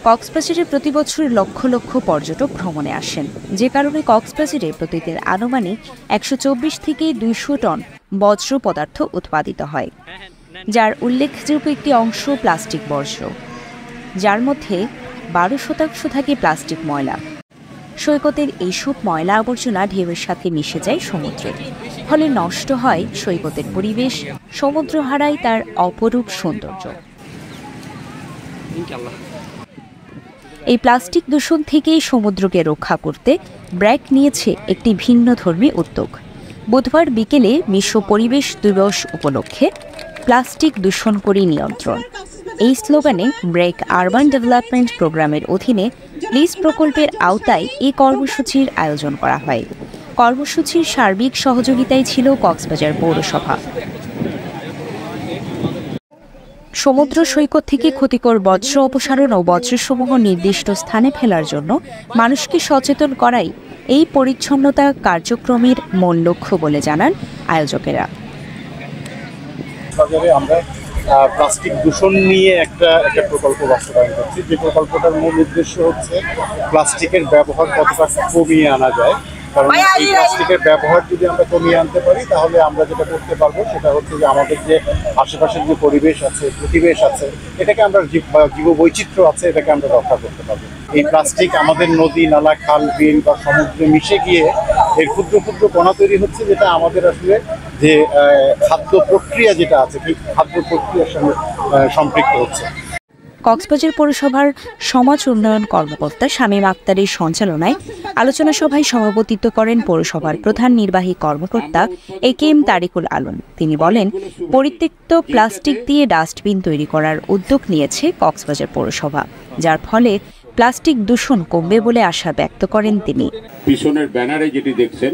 কক্সবাজারে প্রতি বছর লক্ষ লক্ষ পর্যটক ভ্রমণে আসেন, যে কারণে কক্সবাজারে প্রতিদিন আনুমানিক ১২৪ থেকে ২০০ টন বর্জ্য পদার্থ উৎপাদিত হয়, যার উল্লেখযোগ্য একটি অংশ প্লাস্টিক বর্জ্য, যার মধ্যে ১২% থাকে প্লাস্টিক ময়লা। সৈকতের এইসব ময়লা আবর্জনা ঢেউয়ের সাথে মিশে যায় সমুদ্রে, ফলে নষ্ট হয় সৈকতের পরিবেশ, সমুদ্র হারায় তার অপরূপ সৌন্দর্য। এই প্লাস্টিক দূষণ থেকেই সমুদ্রকে রক্ষা করতে ব্র্যাক নিয়েছে একটি ভিন্নধর্মী উদ্যোগ। বুধবার বিকেলে বিশ্ব পরিবেশ দিবস উপলক্ষে প্লাস্টিক দূষণ করি নিয়ন্ত্রণ, এই স্লোগানে ব্র্যাক আরবান ডেভেলপমেন্ট প্রোগ্রামের অধীনে লিজ প্রকল্পের আওতায় এই কর্মসূচির আয়োজন করা হয়। কর্মসূচির সার্বিক সহযোগিতায় ছিল কক্সবাজার পৌরসভা। সমুদ্র সৈকত থেকে ক্ষতিকর বর্জ্য অপসারণ ও বর্জ্যসমূহ নির্দিষ্ট স্থানে ফেলার জন্য মানুষকে সচেতন করাই এই পরিচ্ছন্নতা কার্যক্রমের মূল লক্ষ্য বলে জানান আয়োজকেরা। আমরা প্লাস্টিক দূষণ নিয়ে একটা প্রকল্প বাস্তবায়ন করছি, যে প্রকল্পটার মূল উদ্দেশ্য হচ্ছে প্লাস্টিকের ব্যবহার কতটা কমিয়ে আনা যায়। কারণ এই প্লাস্টিকের ব্যবহার যদি আমরা কমিয়ে আনতে পারি, তাহলে আমরা যেটা করতে পারবো সেটা হচ্ছে যে আমাদের যে আশেপাশের যে পরিবেশ আছে, প্রতিবেশ আছে, এটাকে আমরা জীববৈচিত্র্য আছে, এটাকে আমরা রক্ষা করতে পারবো। এই প্লাস্টিক আমাদের নদী, নালা, খাল, বিল বা সমুদ্রে মিশে গিয়ে এর ক্ষুদ্র ক্ষুদ্র কণা তৈরি হচ্ছে, যেটা আমাদের আসলে যে খাদ্য প্রক্রিয়া যেটা আছে, এই খাদ্য প্রক্রিয়ার সঙ্গে সম্পৃক্ত হচ্ছে। কক্সবাজার পৌরসভার সমাজ উন্নয়ন কর্মকর্তা শামীম আক্তারের সঞ্চালনায় আলোচনা সভায় সভাপতিত্ব করেন পৌরসভার প্রধান নির্বাহী কর্মকর্তা একেএম তারিকুল আলম। তিনি বলেন, পরিত্যক্ত প্লাস্টিক দিয়ে ডাস্টবিন তৈরি করার উদ্যোগ নিয়েছে কক্সবাজার পৌরসভা, যার ফলে প্লাস্টিক দূষণ কমবে বলে আশা ব্যক্ত করেন তিনি। পিছনের ব্যানারে যেটি দেখছেন,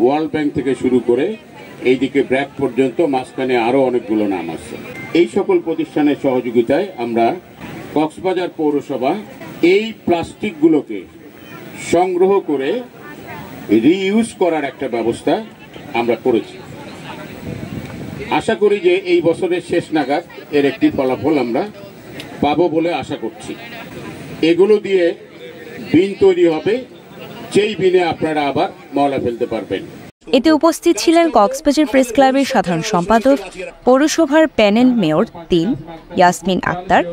ওয়ার্ল্ড ব্যাংক থেকে শুরু করে এইদিকে ব্র্যাক পর্যন্ত, মাঝখানে আরো অনেকগুলো নাম আছে। এই সকল প্রতিষ্ঠানের সহযোগিতায় আমরা কক্সবাজার পৌরসভা এই প্লাস্টিকগুলোকে সংগ্রহ করে রিইউজ করার একটা ব্যবস্থা আমরা করেছি। আশা করি যে এই বছরের শেষ নাগাদ এর একটি ফলাফল আমরা পাবো বলে আশা করছি। এগুলো দিয়ে বিন তৈরি হবে, যেই বিনে আপনারা আবার ময়লা ফেলতে পারবেন। এতে উপস্থিত ছিলেন কক্সবাজার প্রেস ক্লাবের সাধারণ সম্পাদক, পৌরসভার প্যানেল মেয়র ৩ ইয়াসমিন আক্তার,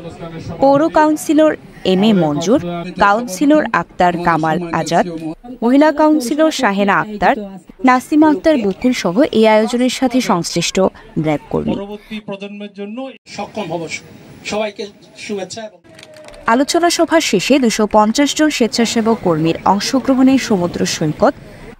পৌর councillor M A Manjur, councillor Akter Kamal Azad, মহিলা কাউন্সিলর শাহেনা আক্তার, নাসিমা আক্তার বুকুল সহ এই আয়োজনের সাথে সংশ্লিষ্ট ব্র্যাক কর্মী। আলোচনা সভা শেষে ২৫০ জন স্বেচ্ছাসেবক কর্মীর অংশগ্রহণে সমুদ্র সৈকত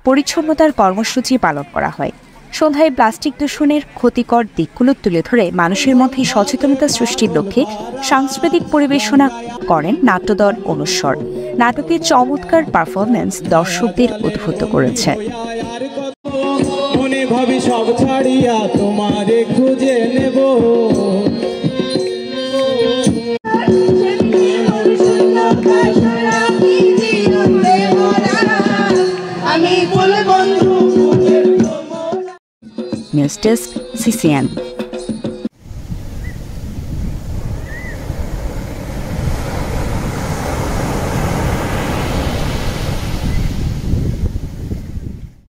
পরিচ্ছন্নতার কর্মসূচি পালন করা হয়। সন্ধ্যায় প্লাস্টিক দূষণের ক্ষতিকর দিকগুলো তুলে ধরে মানুষের মধ্যে সচেতনতা সৃষ্টির লক্ষ্যে সাংস্কৃতিক পরিবেশনা করেন নাট্যদল অনুস্বর। নাটকের চমৎকার পারফরমেন্স দর্শকদের উদ্বুদ্ধ করেছে। News desk, CCN।